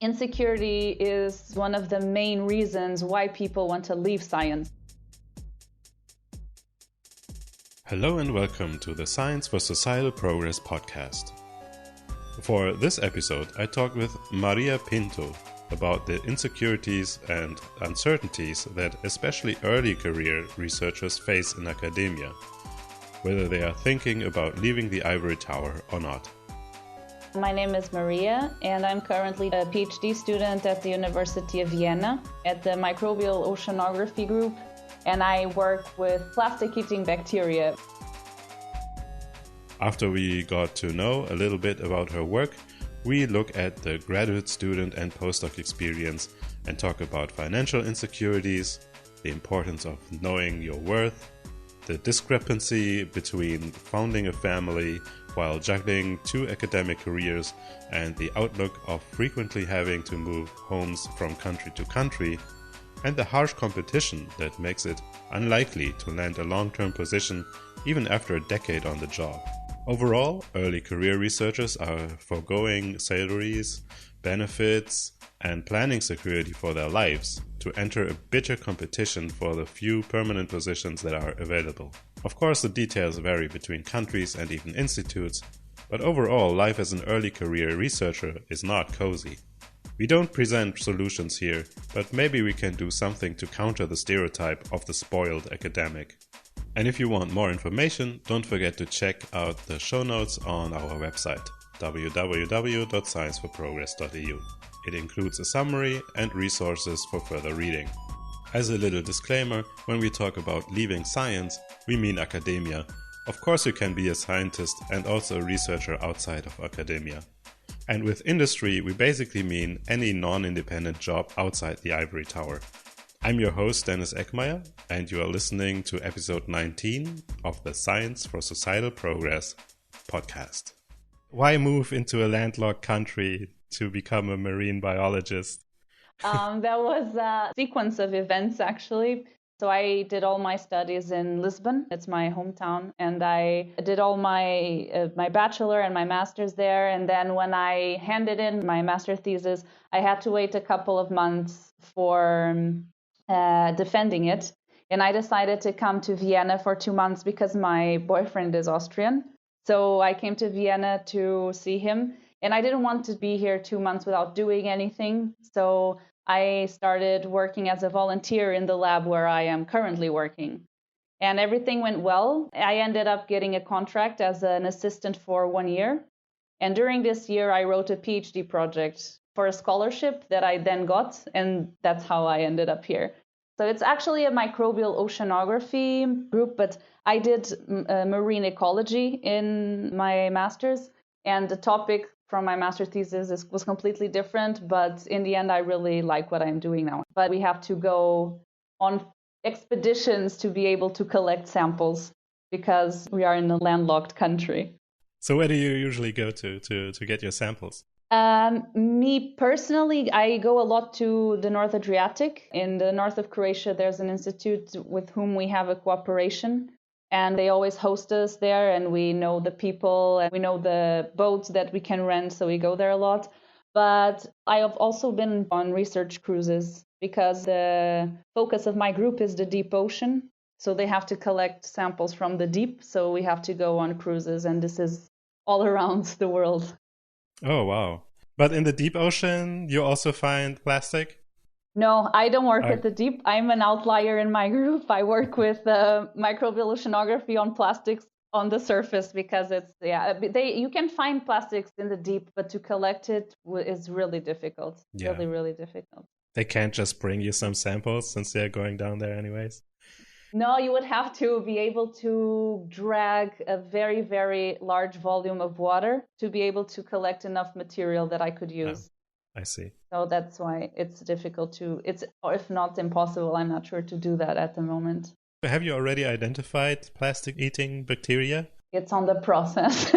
Insecurity is one of the main reasons why people want to leave science. Hello and welcome to the Science for Societal Progress podcast. For this episode, I talked with Maria Pinto about the insecurities and uncertainties that especially early career researchers face in academia, whether they are thinking about leaving the ivory tower or not. My name is Maria, and I'm currently a PhD student at the University of Vienna at the Microbial Oceanography group, and I work with plastic-eating bacteria. After we got to know a little bit about her work, we look at the graduate student and postdoc experience and talk about financial insecurities, the importance of knowing your worth, the discrepancy between founding a family while juggling two academic careers, and the outlook of frequently having to move homes from country to country, and the harsh competition that makes it unlikely to land a long-term position even after a decade on the job. Overall, early career researchers are foregoing salaries, benefits, and planning security for their lives to enter a bitter competition for the few permanent positions that are available. Of course, the details vary between countries and even institutes, but overall, life as an early career researcher is not cozy. We don't present solutions here, but maybe we can do something to counter the stereotype of the spoiled academic. And if you want more information, don't forget to check out the show notes on our website, www.scienceforprogress.eu. It includes a summary and resources for further reading. As a little disclaimer, when we talk about leaving science, we mean academia. Of course, you can be a scientist and also a researcher outside of academia. And with industry, we basically mean any non-independent job outside the ivory tower. I'm your host, Dennis Eckmeyer, and you are listening to episode 19 of the Science for Societal Progress podcast. Why move into a landlocked country to become a marine biologist? That was a sequence of events, actually. So I did all my studies in Lisbon. It's my hometown. And I did all my bachelor and my master's there. And then when I handed in my master thesis, I had to wait a couple of months for defending it. And I decided to come to Vienna for 2 months because my boyfriend is Austrian. So I came to Vienna to see him. And I didn't want to be here 2 months without doing anything. So I started working as a volunteer in the lab where I am currently working. And everything went well. I ended up getting a contract as an assistant for 1 year. And during this year, I wrote a PhD project for a scholarship that I then got. And that's how I ended up here. So it's actually a microbial oceanography group, but I did marine ecology in my master's. And the topic from my master's thesis was completely different, but in the end, I really like what I'm doing now. But we have to go on expeditions to be able to collect samples because we are in a landlocked country. So where do you usually go to get your samples? Me personally, I go a lot to the North Adriatic. In the north of Croatia, there's an institute with whom we have a cooperation. And they always host us there, and we know the people, and we know the boats that we can rent, so we go there a lot. But I have also been on research cruises because the focus of my group is the deep ocean. So they have to collect samples from the deep, so we have to go on cruises, and this is all around the world. Oh, wow. But in the deep ocean, you also find plastic? No, I don't work at the deep. I'm an outlier in my group. I work with microbial oceanography on plastics on the surface because you can find plastics in the deep, but to collect it is really difficult. Yeah. Really difficult. They can't just bring you some samples since they're going down there anyways? No, you would have to be able to drag a very, very large volume of water to be able to collect enough material that I could use. Oh, I see. So that's why it's difficult it's if not impossible, I'm not sure to do that at the moment. Have you already identified plastic-eating bacteria? It's on the process.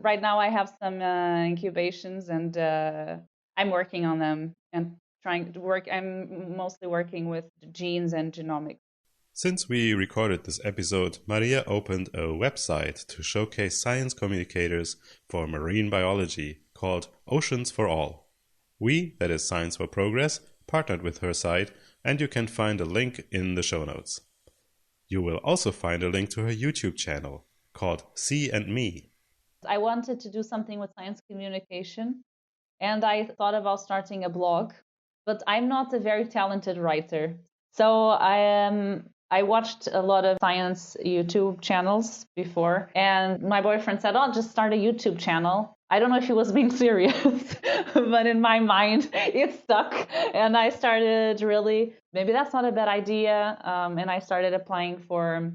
Right now I have some incubations and I'm working on them and trying to work. I'm mostly working with genes and genomics. Since we recorded this episode, Maria opened a website to showcase science communicators for marine biology called Oceans for All. We, that is Science for Progress, partnered with her site, and you can find a link in the show notes. You will also find a link to her YouTube channel called See and Me. I wanted to do something with science communication, and I thought about starting a blog, but I'm not a very talented writer. So I watched a lot of science YouTube channels before, and my boyfriend said, "Oh, just start a YouTube channel." I don't know if he was being serious, but in my mind, it stuck. And I started maybe that's not a bad idea. And I started applying for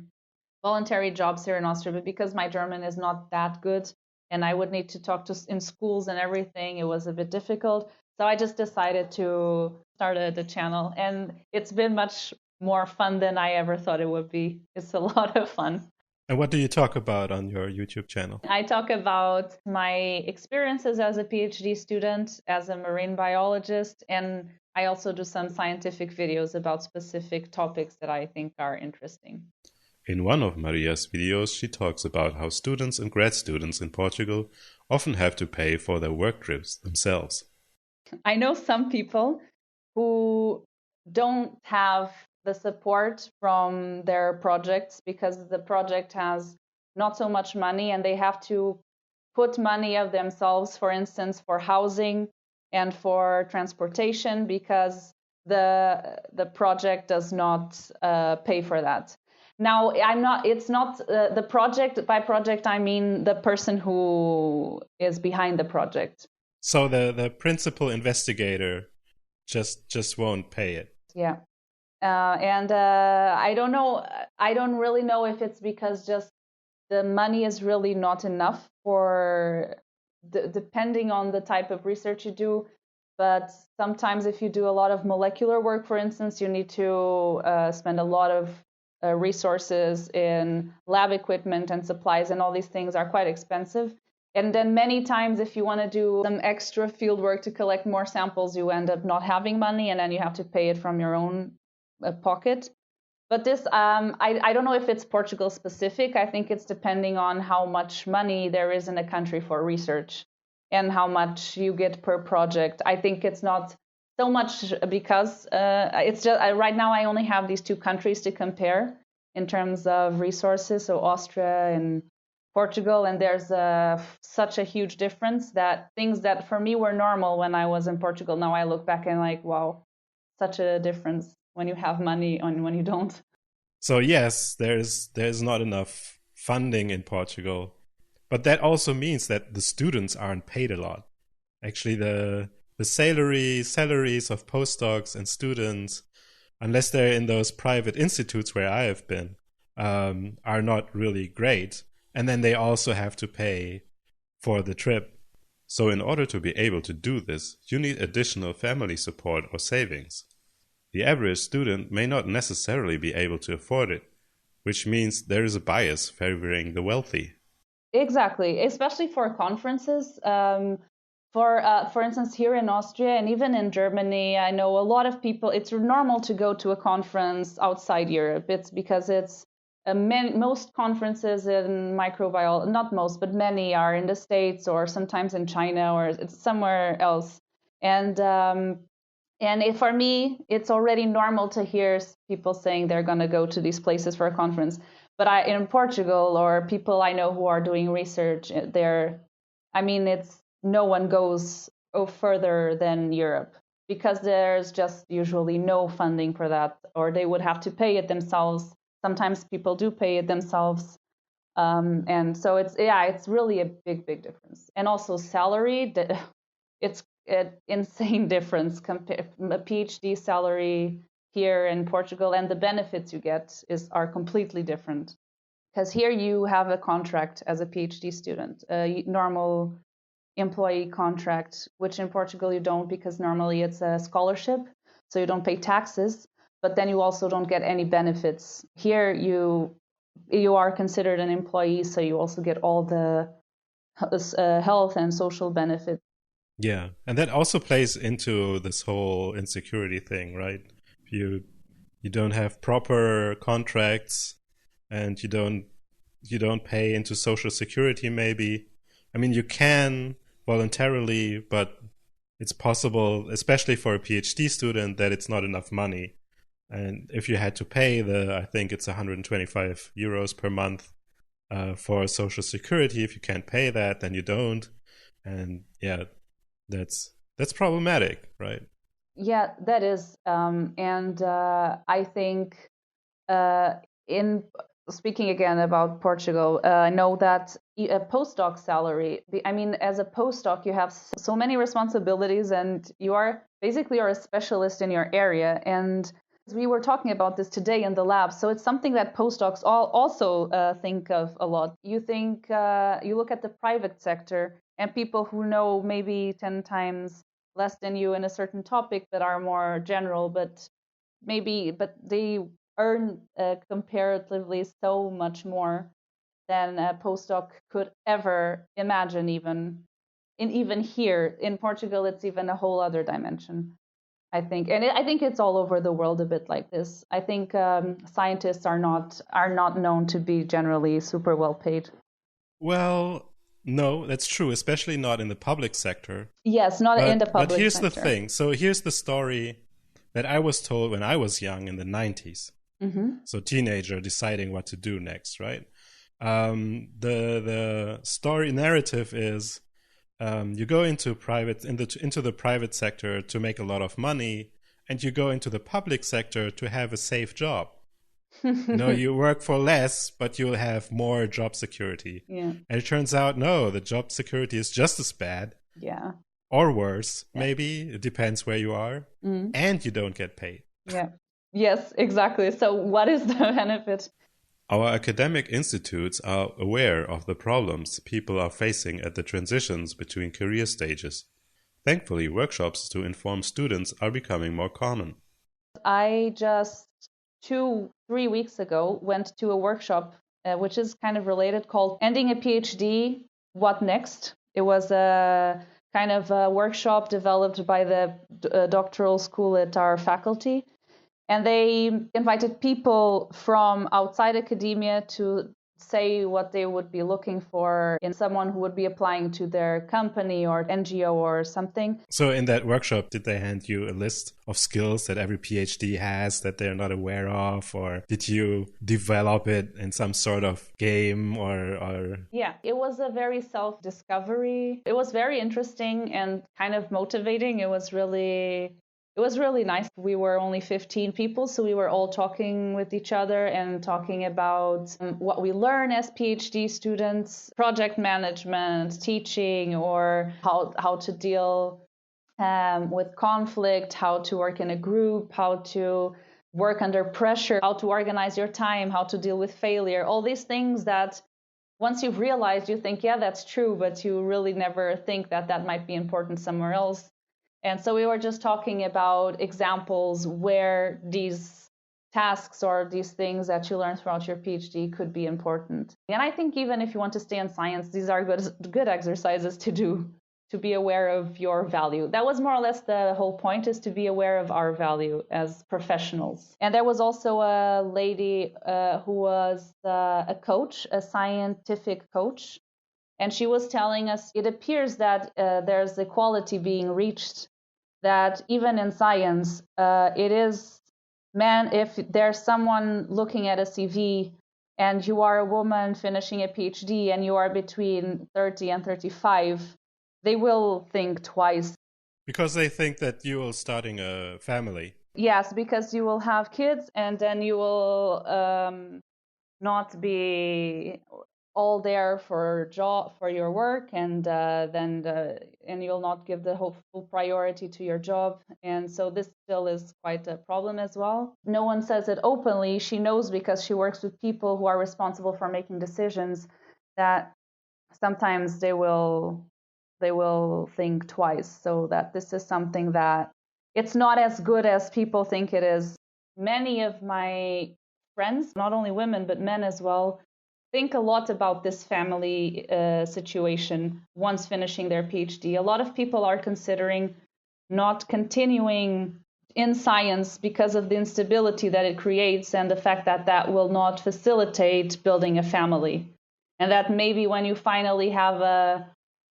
voluntary jobs here in Austria, but because my German is not that good and I would need to talk in schools and everything, it was a bit difficult. So I just decided to start the channel, and it's been much more fun than I ever thought it would be. It's a lot of fun. And what do you talk about on your YouTube channel? I talk about my experiences as a PhD student, as a marine biologist, and I also do some scientific videos about specific topics that I think are interesting. In one of Maria's videos, she talks about how students and grad students in Portugal often have to pay for their work trips themselves. I know some people who don't have the support from their projects because the project has not so much money and they have to put money of themselves, for instance, for housing and for transportation because the project does not pay for that. Now, it's not the project. By project, I mean the person who is behind the project. So the principal investigator just won't pay it. Yeah. And I don't know. I don't really know if it's because just the money is really not enough for depending on the type of research you do. But sometimes if you do a lot of molecular work, for instance, you need to spend a lot of resources in lab equipment and supplies, and all these things are quite expensive. And then many times if you want to do some extra field work to collect more samples, you end up not having money, and then you have to pay it from your own pocket. But this, I don't know if it's Portugal specific. I think it's depending on how much money there is in a country for research and how much you get per project. I think it's not so much because it's just right now I only have these two countries to compare in terms of resources, so Austria and Portugal, and there's such a huge difference that things that for me were normal when I was in Portugal, now I look back and like, wow, such a difference when you have money and when you don't. So yes, there's not enough funding in Portugal, but that also means that the students aren't paid a lot. Actually, the salaries of postdocs and students, unless they're in those private institutes where I have been, are not really great. And then they also have to pay for the trip. So in order to be able to do this, you need additional family support or savings. The average student may not necessarily be able to afford it, which means there is a bias favoring the wealthy. Exactly, especially for conferences. For instance, here in Austria and even in Germany, I know a lot of people, it's normal to go to a conference outside Europe. It's because it's most conferences in microbiology, not most, but many are in the States or sometimes in China or it's somewhere else. And for me, it's already normal to hear people saying they're going to go to these places for a conference. But in Portugal or people I know who are doing research, it's no one goes further than Europe because there's just usually no funding for that, or they would have to pay it themselves. Sometimes people do pay it themselves. And so it's really a big difference. And also salary, it's an insane difference compared a PhD salary here in Portugal, and the benefits you get are completely different. Because here you have a contract as a PhD student, a normal employee contract, which in Portugal you don't, because normally it's a scholarship, so you don't pay taxes, but then you also don't get any benefits. Here you are considered an employee, so you also get all the health and social benefits. Yeah, and that also plays into this whole insecurity thing, right? You don't have proper contracts, and you don't pay into social security maybe. I mean, you can voluntarily, but it's possible, especially for a PhD student, that it's not enough money. And if you had to pay I think it's 125 euros per month for Social Security, if you can't pay that, then you don't. And yeah, that's problematic, right? Yeah, that is. And I think in speaking again about Portugal, I know that a postdoc salary, I mean, as a postdoc, you have so many responsibilities and you're a specialist in your area. And we were talking about this today in the lab. So it's something that postdocs also think of a lot. You look at the private sector and people who know maybe 10 times less than you in a certain topic that are more general, but they earn comparatively so much more than a postdoc could ever imagine. Even here in Portugal, it's even a whole other dimension, I think. And I think it's all over the world a bit like this. I think scientists are not known to be generally super well paid. Well, no, that's true, especially not in the public sector. Yes, not in the But public here's sector. the thing. So here's the story that I was told when I was young in the 90s. Mm-hmm. So teenager deciding what to do next, right? The story narrative is you go into the private sector to make a lot of money, and you go into the public sector to have a safe job. You work for less, but you'll have more job security. Yeah. And it turns out, no, the job security is just as bad. Yeah. Or worse, maybe. It depends where you are. Mm. And you don't get paid. Yeah. Yes, exactly. So what is the benefit? Our academic institutes are aware of the problems people are facing at the transitions between career stages. Thankfully, workshops to inform students are becoming more common. I just 2-3 weeks ago went to a workshop, which is kind of related, called Ending a PhD, What Next? It was a kind of a workshop developed by the doctoral school at our faculty. And they invited people from outside academia to say what they would be looking for in someone who would be applying to their company or NGO or something. So in that workshop, did they hand you a list of skills that every PhD has that they're not aware of? Or did you develop it in some sort of game or... Yeah, it was a very self-discovery. It was very interesting and kind of motivating. It was really nice. We were only 15 people, so we were all talking with each other and talking about what we learn as PhD students, project management, teaching, or how to deal with conflict, how to work in a group, how to work under pressure, how to organize your time, how to deal with failure, all these things that once you've realized, you think, yeah, that's true, but you really never think that might be important somewhere else. And so we were just talking about examples where these tasks or these things that you learn throughout your PhD could be important. And I think even if you want to stay in science, these are good exercises to do, to be aware of your value. That was more or less the whole point, is to be aware of our value as professionals. And there was also a lady who was a coach, a scientific coach. And she was telling us it appears that there's equality being reached, that even in science, it is men, if there's someone looking at a CV and you are a woman finishing a PhD and you are between 30 and 35, they will think twice. Because they think that you are starting a family. Yes, because you will have kids and then you will not be all there for your work, and and you'll not give the whole full priority to your job. And so this still is quite a problem as well. No one says it openly. She knows, because she works with people who are responsible for making decisions, that sometimes they will think twice. So that this is something that it's not as good as people think it is. Many of my friends, not only women but men as well, think a lot about this family situation once finishing their PhD. A lot of people are considering not continuing in science because of the instability that it creates and the fact that will not facilitate building a family. And that maybe when you finally have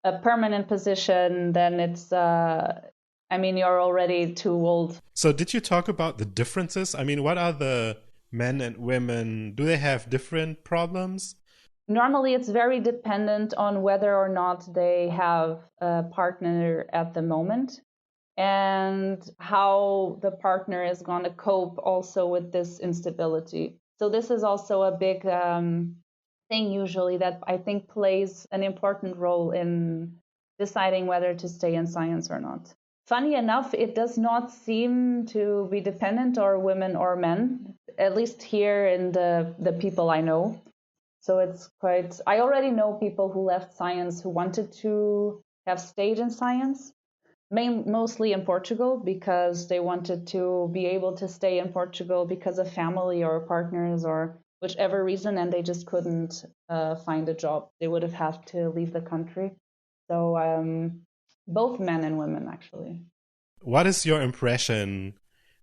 a permanent position, then it's, you're already too old. So did you talk about the differences? I mean, what are the men and women? Do they have different problems? Normally, it's very dependent on whether or not they have a partner at the moment and how the partner is going to cope also with this instability. So this is also a big thing usually that I think plays an important role in deciding whether to stay in science or not. Funny enough, it does not seem to be dependent on women or men, at least here in the people I know. So it's quite, I already know people who left science who wanted to have stayed in science, mostly in Portugal, because they wanted to be able to stay in Portugal because of family or partners or whichever reason, and they just couldn't find a job. They would have had to leave the country. So both men and women, actually. What is your impression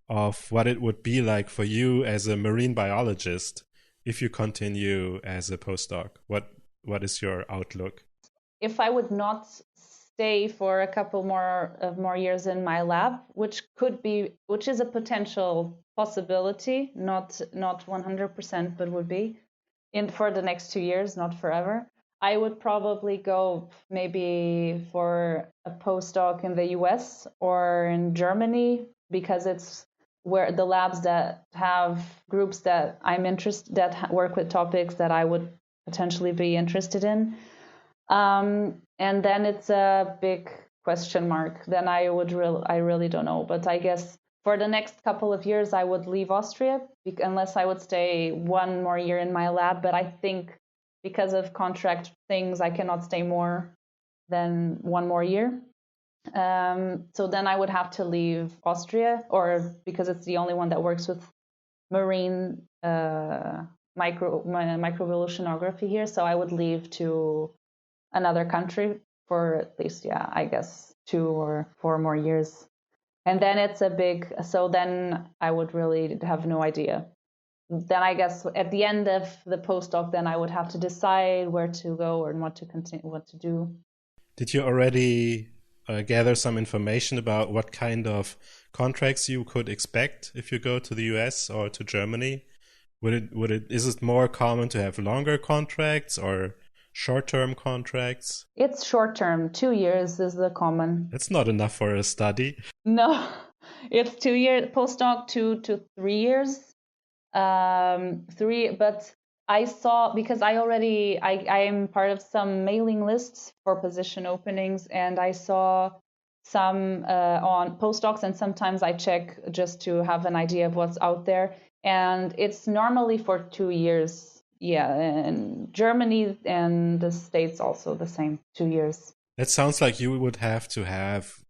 of what it would be like for you as a marine biologist if you continue as a postdoc? What is your outlook? If I would not stay for a couple more years in my lab, which is a potential possibility, not 100%, but would be for the next 2 years, not forever, I would probably go maybe for a postdoc in the US or in Germany, because it's where the labs that have groups that I'm interested, that work with topics that I would potentially be interested in. And then it's a big question mark. Then I really don't know. But I guess for the next couple of years, I would leave Austria unless I would stay 1 more year in my lab. But I think because of contract things, I cannot stay more than 1 more year. So then I would have to leave Austria, or because it's the only one that works with marine microbial oceanography here. So I would leave to another country for at least, I guess 2 or 4 more years. And then so then I would really have no idea. Then I guess at the end of the postdoc, then I would have to decide where to go or what to continue, what to do. Did you already gather some information about what kind of contracts you could expect if you go to the US or to Germany? Is it more common to have longer contracts or short-term contracts? It's short-term. 2 years is the common. It's not enough for a study. No, it's 2 years postdoc, 2 to 3 years. 3, but I saw, because I am part of some mailing lists for position openings, and I saw some on postdocs, and sometimes I check just to have an idea of what's out there. And it's normally for 2 years. Yeah, and Germany and the States also the same, 2 years. It sounds like you would have to have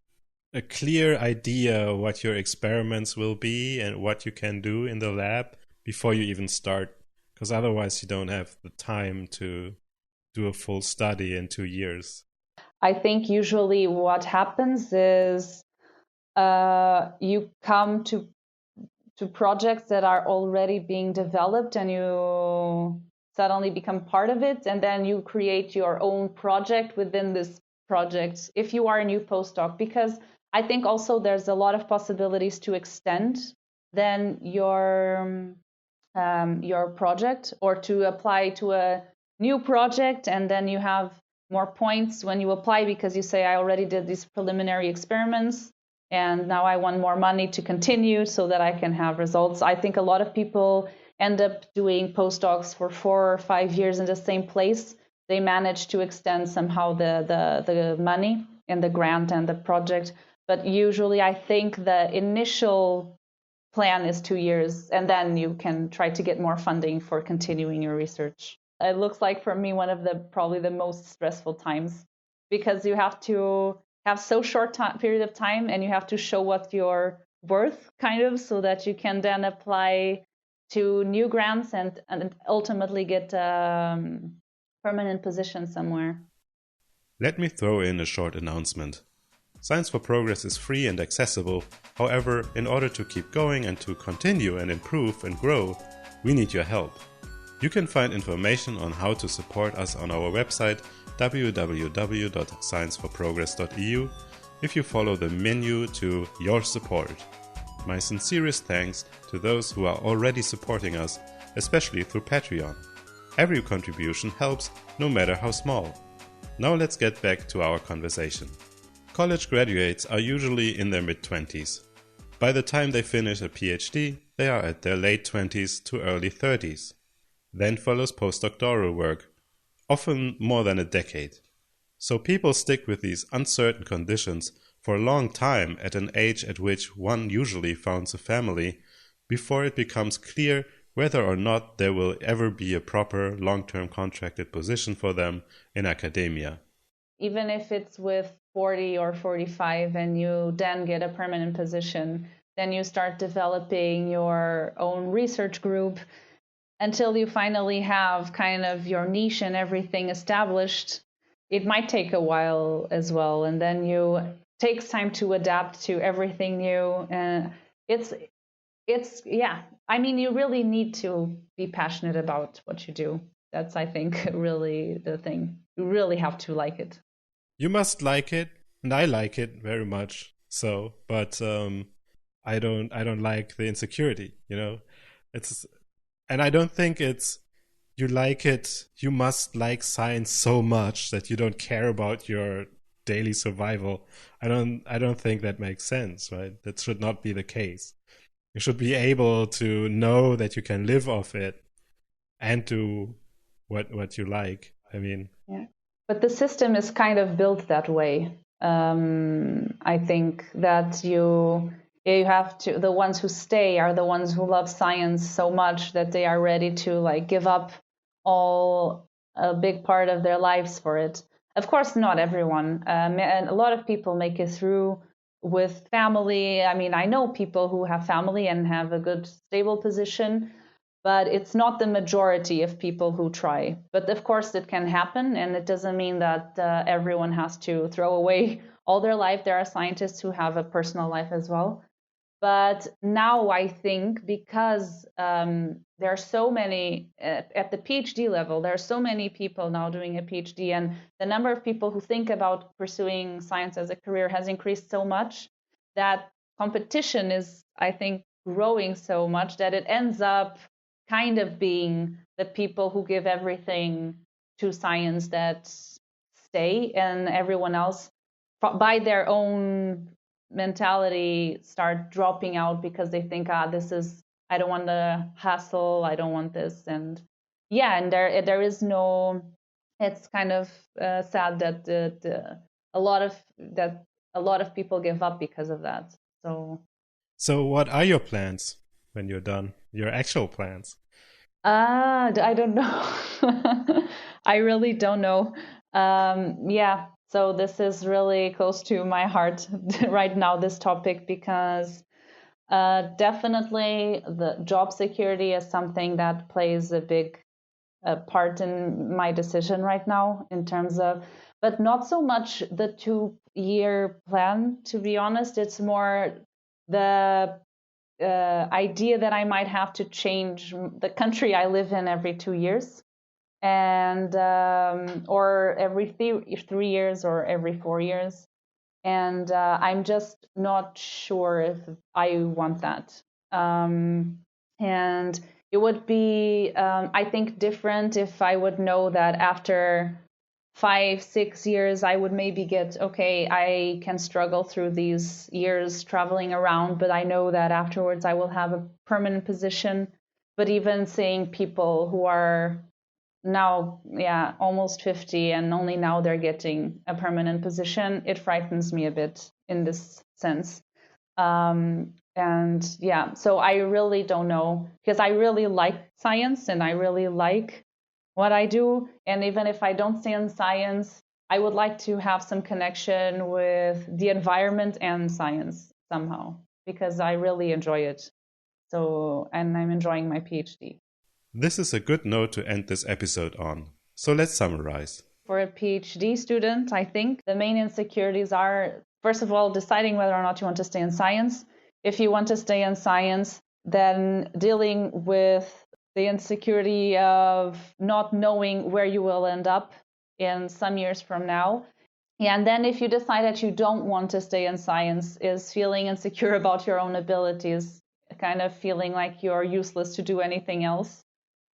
a clear idea what your experiments will be and what you can do in the lab before you even start, because otherwise you don't have the time to do a full study in 2 years. I think usually what happens is you come to projects that are already being developed, and you suddenly become part of it, and then you create your own project within this project if you are a new postdoc, because I think also there's a lot of possibilities to extend then your project, or to apply to a new project, and then you have more points when you apply because you say, I already did these preliminary experiments and now I want more money to continue so that I can have results. I think a lot of people end up doing postdocs for 4 or 5 years in the same place. They manage to extend somehow the money and the grant and the project. But usually I think the initial plan is 2 years, and then you can try to get more funding for continuing your research. It looks like for me one of probably the most stressful times, because you have to have so short period of time, and you have to show what you're worth, kind of, so that you can then apply to new grants and ultimately get a permanent position somewhere. Let me throw in a short announcement. Science for Progress is free and accessible. However, in order to keep going and to continue and improve and grow, we need your help. You can find information on how to support us on our website www.scienceforprogress.eu if you follow the menu to Your Support. My sincerest thanks to those who are already supporting us, especially through Patreon. Every contribution helps, no matter how small. Now let's get back to our conversation. College graduates are usually in their mid-20s. By the time they finish a PhD, they are at their late 20s to early 30s. Then follows postdoctoral work, often more than a decade. So people stick with these uncertain conditions for a long time at an age at which one usually founds a family, before it becomes clear whether or not there will ever be a proper long-term contracted position for them in academia. Even if it's with 40 or 45 and you then get a permanent position, then you start developing your own research group until you finally have kind of your niche and everything established. It might take a while as well, and then you takes time to adapt to everything new. And it's yeah. I mean, you really need to be passionate about what you do. That's, I think, really the thing. You really have to like it. You must like it, and I like it very much. So, but I don't like the insecurity. And I don't think it's you like it. You must like science so much that you don't care about your daily survival. I don't think that makes sense, right? That should not be the case. You should be able to know that you can live off it and do what you like. I mean, yeah. But the system is kind of built that way. I think that you have to, the ones who stay are the ones who love science so much that they are ready to like give up a big part of their lives for it. Of course, not everyone. And a lot of people make it through with family. I mean, I know people who have family and have a good, stable position, but it's not the majority of people who try. But of course, it can happen, and it doesn't mean that everyone has to throw away all their life. There are scientists who have a personal life as well. But now I think because there are so many at the PhD level, there are so many people now doing a PhD, and the number of people who think about pursuing science as a career has increased so much that competition is, I think, growing so much that it ends up kind of being the people who give everything to science that stay, and everyone else, by their own mentality, start dropping out because they think, this is, I don't want the hassle, I don't want this. And yeah, and there is no, it's kind of sad that a lot of people give up because of that. So what are your plans when you're done? Your actual plans? I don't know. I really don't know. Yeah, so this is really close to my heart right now, this topic, because definitely the job security is something that plays a big part in my decision right now, in terms of, but not so much the 2-year plan, to be honest. It's more the idea that I might have to change the country I live in every 2 years, and or every 3 years or every 4 years. And I'm just not sure if I want that. And it would be, I think, different if I would know that after 5-6 years, I would maybe get, okay, I can struggle through these years traveling around, but I know that afterwards I will have a permanent position. But even seeing people who are now, almost 50, and only now they're getting a permanent position, it frightens me a bit in this sense. And yeah, so I really don't know, because I really like science and I really like what I do. And even if I don't stay in science, I would like to have some connection with the environment and science somehow, because I really enjoy it. So, and I'm enjoying my PhD. This is a good note to end this episode on. So let's summarize. For a PhD student, I think the main insecurities are, first of all, deciding whether or not you want to stay in science. If you want to stay in science, then dealing with the insecurity of not knowing where you will end up. in some years from now. And then if you decide that you don't want to stay in science, is feeling insecure about your own abilities, kind of feeling like you're useless to do anything else.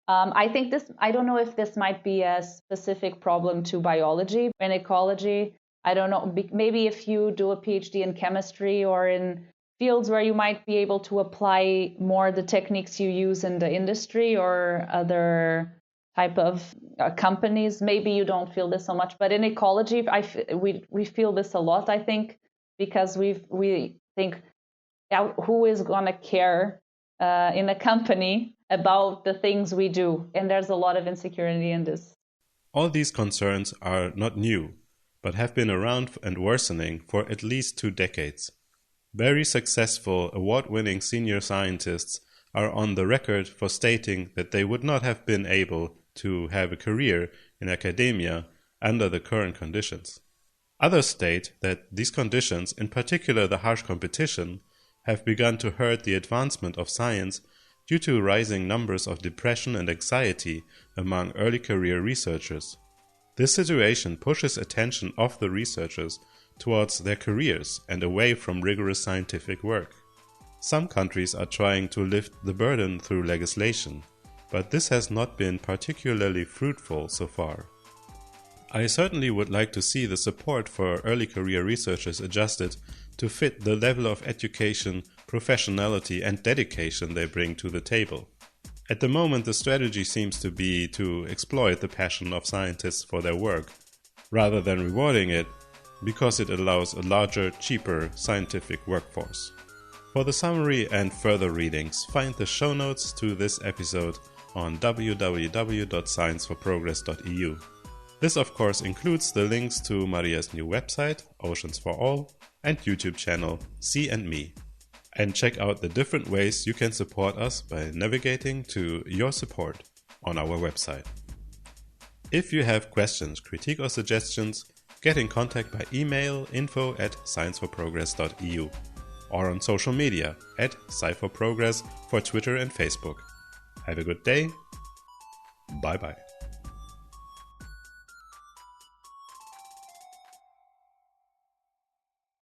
I think I don't know if this might be a specific problem to biology and ecology. I don't know, maybe if you do a PhD in chemistry or in fields where you might be able to apply more the techniques you use in the industry or other type of companies, maybe you don't feel this so much. But in ecology, we feel this a lot, I think, because we think, who is going to care in a company about the things we do? And there's a lot of insecurity in this. All these concerns are not new, but have been around and worsening for at least 2 decades. Very successful, award-winning senior scientists are on the record for stating that they would not have been able to have a career in academia under the current conditions. Others state that these conditions, in particular the harsh competition, have begun to hurt the advancement of science due to rising numbers of depression and anxiety among early career researchers. This situation pushes attention of the researchers towards their careers and away from rigorous scientific work. Some countries are trying to lift the burden through legislation, but this has not been particularly fruitful so far. I certainly would like to see the support for early career researchers adjusted to fit the level of education, professionality and dedication they bring to the table. At the moment, the strategy seems to be to exploit the passion of scientists for their work, rather than rewarding it, because it allows a larger, cheaper scientific workforce. For the summary and further readings, find the show notes to this episode on www.scienceforprogress.eu. This of course includes the links to Maria's new website, Oceans for All, and YouTube channel, Sea and Me. And check out the different ways you can support us by navigating to Your Support on our website. If you have questions, critique or suggestions, get in contact by email info@scienceforprogress.eu or on social media @sci4progress for Twitter and Facebook. Have a good day. Bye bye.